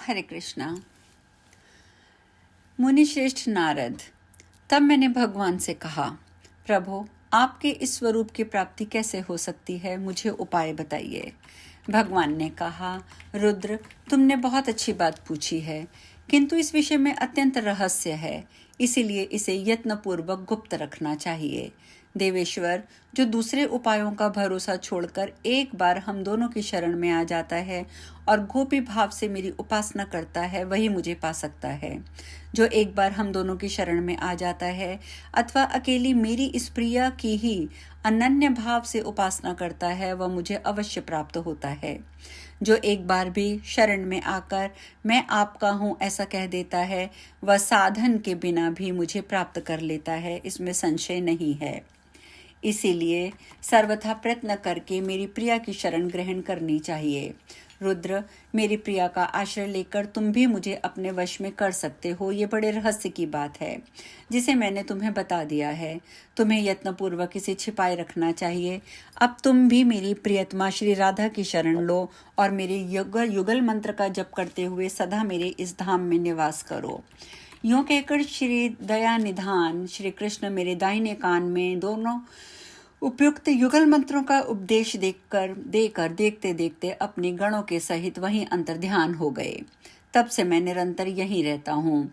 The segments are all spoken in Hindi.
हरे कृष्णा। मुनि श्रेष्ठ नारद। तब मैंने भगवान से कहा, प्रभु, आपके इस स्वरूप की प्राप्ति कैसे हो सकती है, मुझे उपाय बताइए। भगवान ने कहा, रुद्र, तुमने बहुत अच्छी बात पूछी है, किंतु इस विषय में अत्यंत रहस्य है, इसीलिए इसे यत्नपूर्वक गुप्त रखना चाहिए। देवेश्वर, जो दूसरे उपायों का भरोसा छोड़कर एक बार हम दोनों की शरण में आ जाता है और गोपी भाव से मेरी उपासना करता है, वही मुझे पा सकता है। जो एक बार हम दोनों की शरण में आ जाता है अथवा अकेली मेरी इस प्रिया की ही अनन्य भाव से उपासना करता है, वह मुझे अवश्य प्राप्त होता है। जो एक बार भी शरण में आकर मैं आपका हूँ ऐसा कह देता है, वह साधन के बिना भी मुझे प्राप्त कर लेता है, इसमें संशय नहीं है। इसीलिए सर्वथा प्रयत्न करके मेरी प्रिया की शरण ग्रहण करनी चाहिए। रुद्र, मेरी प्रिया का आश्रय लेकर तुम भी मुझे अपने वश में कर सकते हो, ये बड़े रहस्य की बात है जिसे मैंने तुम्हें बता दिया है। तुम्हें यत्नपूर्वक इसे छिपाए रखना चाहिए। अब तुम भी मेरी प्रियतमा श्री राधा की शरण लो और मेरे युगल मंत्र का जप करते हुए सदा मेरे इस धाम में निवास करो। यूं कहकर श्री दया निधान श्री कृष्ण मेरे दाहिने कान में दोनों उपयुक्त युगल मंत्रों का उपदेश देकर देखते देखते अपने गणों के सहित वहीं अंतर्ध्यान हो गए। तब से मैं निरंतर यहीं रहता हूँ।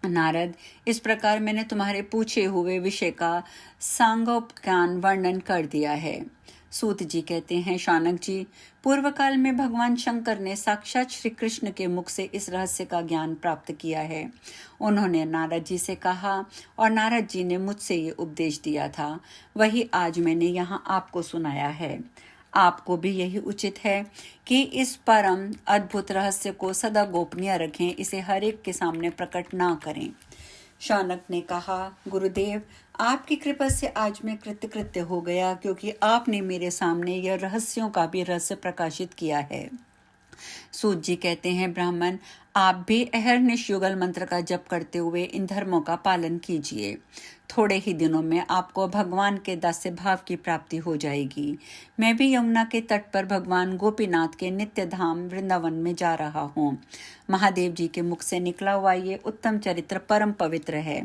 नारद, इस प्रकार मैंने तुम्हारे पूछे हुए विषय का सांगोपाख्यान वर्णन कर दिया है। सूत जी कहते हैं, शौनक जी, पूर्व काल में भगवान शंकर ने साक्षात श्री कृष्ण के मुख से इस रहस्य का ज्ञान प्राप्त किया है। उन्होंने नारद जी से कहा और नारद जी ने मुझसे ये उपदेश दिया था, वही आज मैंने यहाँ आपको सुनाया है। आपको भी यही उचित है कि इस परम अद्भुत रहस्य को सदा गोपनीय रखें, इसे हर एक के सामने प्रकट ना करें। शौनक ने कहा, गुरुदेव, आपकी कृपा से आज मैं कृतकृत्य हो गया, क्योंकि आपने मेरे सामने यह रहस्यों का भी रहस्य प्रकाशित किया है। सूत जी कहते हैं, ब्राह्मण, आप भी अहर्निश युगल मंत्र का जप करते हुए इन धर्मों का पालन कीजिए। थोड़े ही दिनों में आपको भगवान के दास्य भाव की प्राप्ति हो जाएगी। मैं भी यमुना के तट पर भगवान गोपीनाथ के नित्य धाम वृंदावन में जा रहा हूँ। महादेव जी के मुख से निकला हुआ ये उत्तम चरित्र परम पवित्र है।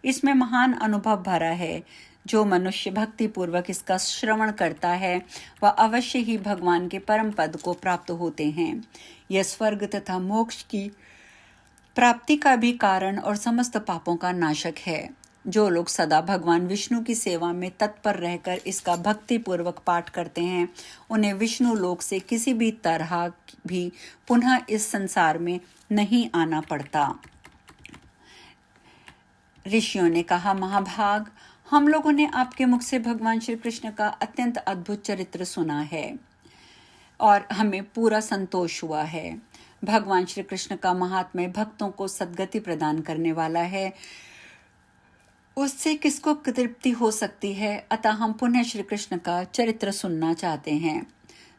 इसमें महान अनुभव भरा है। जो मनुष्य भक्ति पूर्वक इसका श्रवण करता है वह अवश्य ही भगवान के परम पद को प्राप्त होते हैं। यह स्वर्ग तथा मोक्ष की प्राप्ति का भी कारण और समस्त पापों का नाशक है। जो लोग सदा भगवान विष्णु की सेवा में तत्पर रहकर इसका भक्ति पूर्वक पाठ करते हैं, उन्हें विष्णु लोक से किसी भी तरह भी पुनः इस संसार में नहीं आना पड़ता। ऋषियों ने कहा, महाभाग, हम लोगों ने आपके मुख से भगवान श्री कृष्ण का अत्यंत अद्भुत चरित्र सुना है और हमें पूरा संतोष हुआ है। भगवान श्री कृष्ण का महात्म्य भक्तों को सद्गति प्रदान करने वाला है, उससे किसको तृप्ति हो सकती है, अतः हम पुनः श्री कृष्ण का चरित्र सुनना चाहते हैं।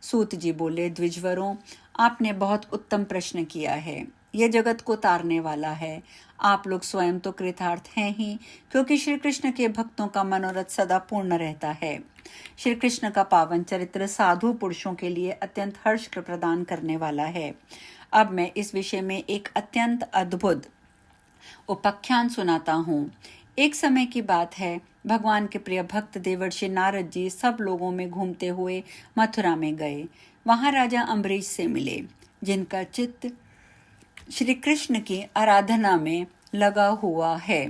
सूत जी बोले, द्विजवरों, आपने बहुत उत्तम प्रश्न किया है। यह जगत को तारने वाला है। आप लोग स्वयं तो कृतार्थ हैं ही, क्योंकि श्री कृष्ण के भक्तों का मनोरथ सदा पूर्ण रहता है। श्री कृष्ण का पावन चरित्र साधु पुरुषों के लिए अत्यंत हर्ष प्रदान करने वाला है। अब मैं इस विषय में एक अत्यंत अद्भुत उपाख्यान सुनाता हूँ। एक समय की बात है, भगवान के प्रिय भक्त देवर्षि नारद जी सब लोगों में घूमते हुए मथुरा में गए। वहां राजा अम्बरीश से मिले, जिनका चित्त श्री कृष्ण की आराधना में लगा हुआ है।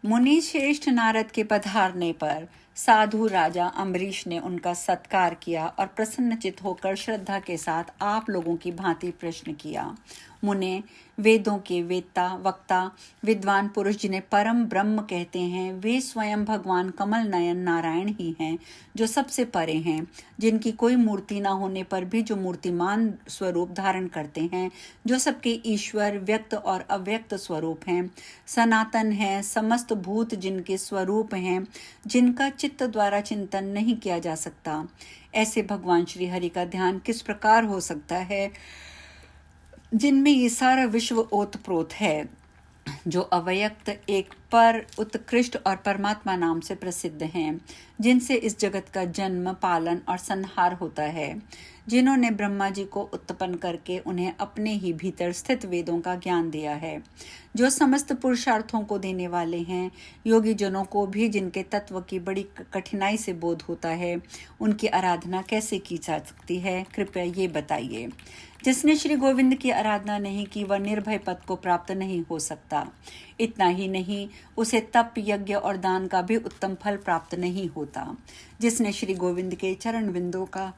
मुनि श्रेष्ठ नारद के पधारने पर साधु राजा अम्बरीश ने उनका सत्कार किया और प्रसन्नचित होकर श्रद्धा के साथ आप लोगों की भांति प्रश्न किया। मुने, वेदों के वेत्ता वक्ता विद्वान पुरुष जिन्हें परम ब्रह्म कहते हैं, वे स्वयं भगवान कमल नयन नारायण ही हैं, जो सबसे परे हैं, जिनकी कोई मूर्ति न होने पर भी जो मूर्तिमान स्वरूप धारण करते हैं, जो सबके ईश्वर व्यक्त और अव्यक्त स्वरूप हैं, सनातन हैं, समस्त भूत जिनके स्वरूप हैं, जिनका चित्त द्वारा चिंतन नहीं किया जा सकता। ऐसे भगवान श्री हरि का ध्यान किस प्रकार हो सकता है, जिनमें ये सारा विश्व ओतप्रोत है, जो अव्यक्त एक पर उत्कृष्ट और परमात्मा नाम से प्रसिद्ध हैं, जिनसे इस जगत का जन्म, पालन और संहार होता है, जिन्होंने ब्रह्मा जी को उत्पन्न करके उन्हें अपने ही भीतर स्थित वेदों का ज्ञान दिया है, जो समस्त पुरुषार्थों को देने वाले हैं। योगी जनों को भी जिनके तत्व की बड़ी कठिनाई से बोध होता है, उनकी आराधना कैसे की जा सकती है, कृपया ये बताइए। जिसने श्री गोविंद की आराधना नहीं की, वह निर्भय पद को प्राप्त नहीं हो सकता। इतना ही नहीं, उसे तप, यज्ञ और दान का भी उत्तम फल प्राप्त नहीं होता। जिसने श्री गोविंद के चरण बिंदों का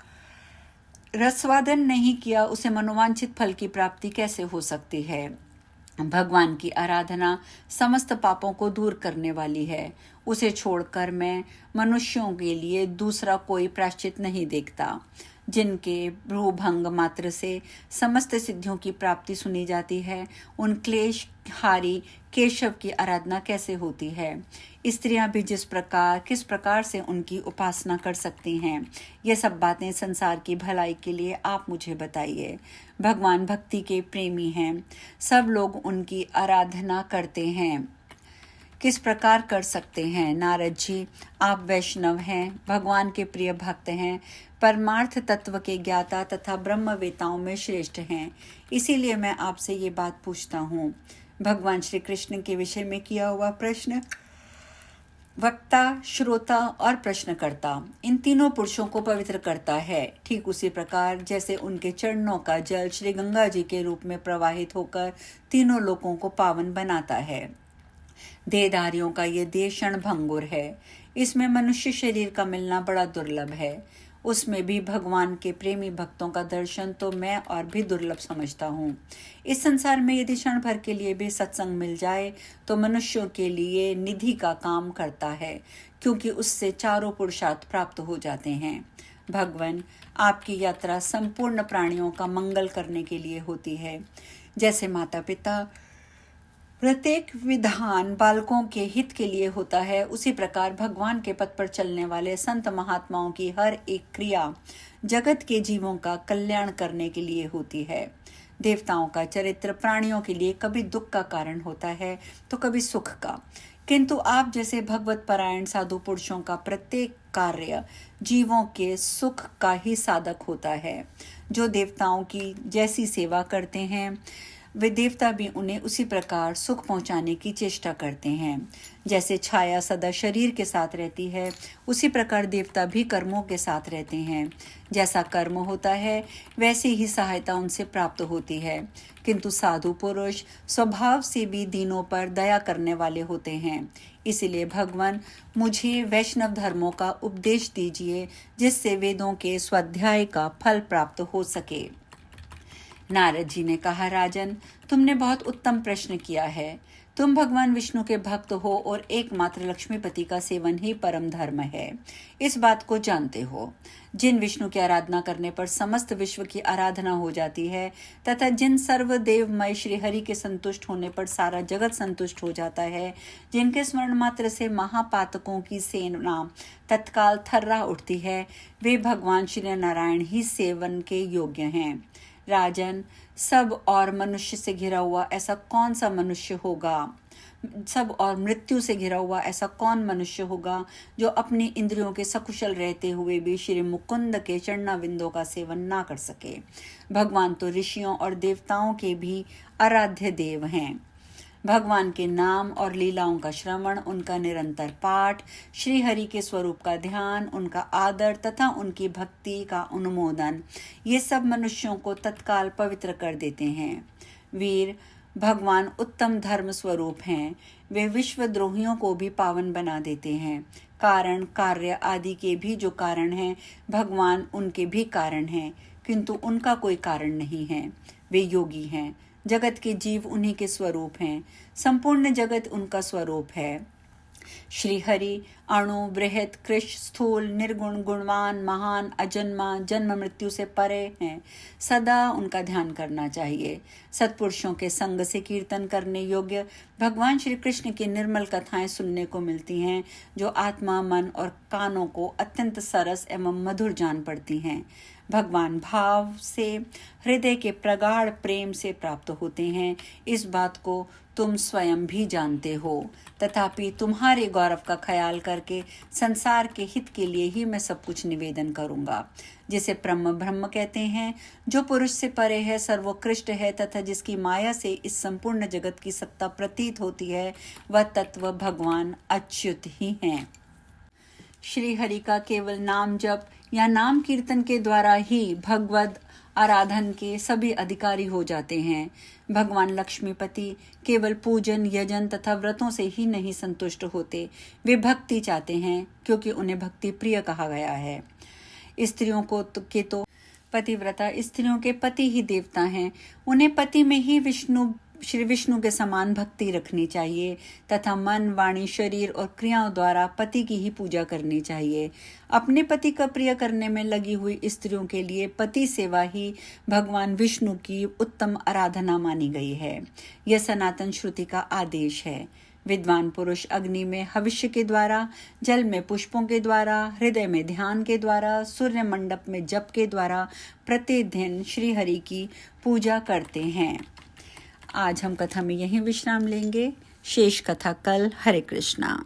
रसवादन नहीं किया, उसे मनोवांछित फल की प्राप्ति कैसे हो सकती है। भगवान की आराधना समस्त पापों को दूर करने वाली है। उसे छोड़कर मैं मनुष्यों के लिए दूसरा कोई प्रायश्चित नहीं देखता। जिनके भ्रूभंग मात्र से समस्त सिद्धियों की प्राप्ति सुनी जाती है, उन क्लेश हारी केशव की आराधना कैसे होती है। स्त्रियां भी किस प्रकार से उनकी उपासना कर सकती हैं, ये सब बातें संसार की भलाई के लिए आप मुझे बताइए। भगवान भक्ति के प्रेमी हैं, सब लोग उनकी आराधना करते हैं, किस प्रकार कर सकते हैं। नारद जी, आप वैष्णव हैं, भगवान के प्रिय भक्त हैं, परमार्थ तत्व के ज्ञाता तथा ब्रह्मवेताओं में श्रेष्ठ हैं, इसीलिए मैं आपसे ये बात पूछता हूँ। भगवान श्री कृष्ण के विषय में किया हुआ प्रश्न वक्ता, श्रोता और प्रश्नकर्ता, इन तीनों पुरुषों को पवित्र करता है। ठीक उसी प्रकार जैसे उनके चरणों का जल श्री गंगा जी के रूप में प्रवाहित होकर तीनों लोकों को पावन बनाता है। देहधारियों का ये देह क्षण भंगुर है, इसमें मनुष्य शरीर का मिलना बड़ा दुर्लभ है। उसमें भी भगवान के प्रेमी भक्तों का दर्शन तो मैं और भी दुर्लभ समझता हूँ। इस संसार में यदि क्षण भर के लिए भी सत्संग मिल जाए तो मनुष्यों के लिए निधि का काम करता है, क्योंकि उससे चारों पुरुषार्थ प्राप्त हो जाते हैं। भगवान, आपकी यात्रा संपूर्ण प्राणियों का मंगल करने के लिए होती है। जैसे माता पिता प्रत्येक विधान बालकों के हित के लिए होता है, उसी प्रकार भगवान के पथ पर चलने वाले संत महात्माओं की हर एक क्रिया जगत के जीवों का कल्याण करने के लिए होती है। देवताओं का चरित्र प्राणियों के लिए कभी दुख का कारण होता है तो कभी सुख का, किंतु आप जैसे भगवत परायण साधु पुरुषों का प्रत्येक कार्य जीवों के सुख का ही साधक होता है। जो देवताओं की जैसी सेवा करते हैं, वे देवता भी उन्हें उसी प्रकार सुख पहुंचाने की चेष्टा करते हैं। जैसे छाया सदा शरीर के साथ रहती है, उसी प्रकार देवता भी कर्मों के साथ रहते हैं। जैसा कर्म होता है, वैसी ही सहायता उनसे प्राप्त होती है। किंतु साधु पुरुष स्वभाव से भी दीनों पर दया करने वाले होते हैं। इसलिए भगवान, मुझे वैष्णव धर्मों का उपदेश दीजिए, जिससे वेदों के स्वाध्याय का फल प्राप्त हो सके। नारद जी ने कहा, राजन, तुमने बहुत उत्तम प्रश्न किया है। तुम भगवान विष्णु के भक्त हो और एकमात्र लक्ष्मीपति का सेवन ही परम धर्म है, इस बात को जानते हो। जिन विष्णु की आराधना करने पर समस्त विश्व की आराधना हो जाती है, तथा जिन सर्वदेवमय श्री हरि के संतुष्ट होने पर सारा जगत संतुष्ट हो जाता है, जिनके स्मरण मात्र से महापातकों की सेना तत्काल थर्रा उठती है, वे भगवान श्री नारायण ही सेवन के योग्य हैं। राजन, सब और मनुष्य से घिरा हुआ ऐसा कौन सा मनुष्य होगा, सब और मृत्यु से घिरा हुआ ऐसा कौन मनुष्य होगा जो अपनी इंद्रियों के सकुशल रहते हुए भी श्री मुकुंद के चरणाविंदों का सेवन ना कर सके। भगवान तो ऋषियों और देवताओं के भी आराध्य देव हैं। भगवान के नाम और लीलाओं का श्रवण, उनका निरंतर पाठ, श्री हरि के स्वरूप का ध्यान, उनका आदर तथा उनकी भक्ति का अनुमोदन, ये सब मनुष्यों को तत्काल पवित्र कर देते हैं। वीर, भगवान उत्तम धर्म स्वरूप हैं। वे विश्वद्रोहियों को भी पावन बना देते हैं। कारण, कार्य आदि के भी जो कारण हैं, भगवान उनके भी कारण हैं, किंतु उनका कोई कारण नहीं है। वे योगी हैं। जगत के जीव उन्हीं के स्वरूप हैं। संपूर्ण जगत उनका स्वरूप है। श्री हरि अणु, बृहत, कृश, स्थूल, निर्गुण, गुणवान, महान, अजन्मा, जन्म मृत्यु से परे हैं। सदा उनका ध्यान करना चाहिए। सत्पुरुषों के संग से कीर्तन करने योग्य भगवान श्री कृष्ण की निर्मल कथाएं सुनने को मिलती हैं, जो आत्मा, मन और कानों को अत्यंत सरस एवं मधुर जान पड़ती हैं। भगवान भाव से हृदय के प्रगाढ़ प्रेम से प्राप्त होते हैं। इस बात को तुम स्वयं भी जानते हो। तथापि तुम्हारे गौरव का ख्याल करके संसार के हित के लिए ही मैं सब कुछ निवेदन करूंगा। जिसे ब्रह्म कहते हैं, जो पुरुष से परे है, सर्वोत्कृष्ट है तथा जिसकी माया से इस संपूर्ण जगत की सत्ता प्रतीत होती है, वह तत्व भगवान अच्युत ही हैं। श्री हरि का केवल नाम जप या नाम कीर्तन के द्वारा ही भगवद आराधन के सभी अधिकारी हो जाते हैं। भगवान लक्ष्मीपति केवल पूजन, यजन तथा व्रतों से ही नहीं संतुष्ट होते, वे भक्ति चाहते हैं, क्योंकि उन्हें भक्ति प्रिय कहा गया है। स्त्रियों को तो पतिव्रता स्त्रियों के पति ही देवता हैं। उन्हें पति में ही श्री विष्णु के समान भक्ति रखनी चाहिए तथा मन, वाणी, शरीर और क्रियाओं द्वारा पति की ही पूजा करनी चाहिए। अपने पति का प्रिय करने में लगी हुई स्त्रियों के लिए पति सेवा ही भगवान विष्णु की उत्तम आराधना मानी गई है। यह सनातन श्रुति का आदेश है। विद्वान पुरुष अग्नि में हविष्य के द्वारा, जल में पुष्पों के द्वारा, हृदय में ध्यान के द्वारा, सूर्य मंडप में जप के द्वारा प्रतिदिन श्री हरि की पूजा करते हैं। आज हम कथा में यहीं विश्राम लेंगे। शेष कथा कल। हरे कृष्णा।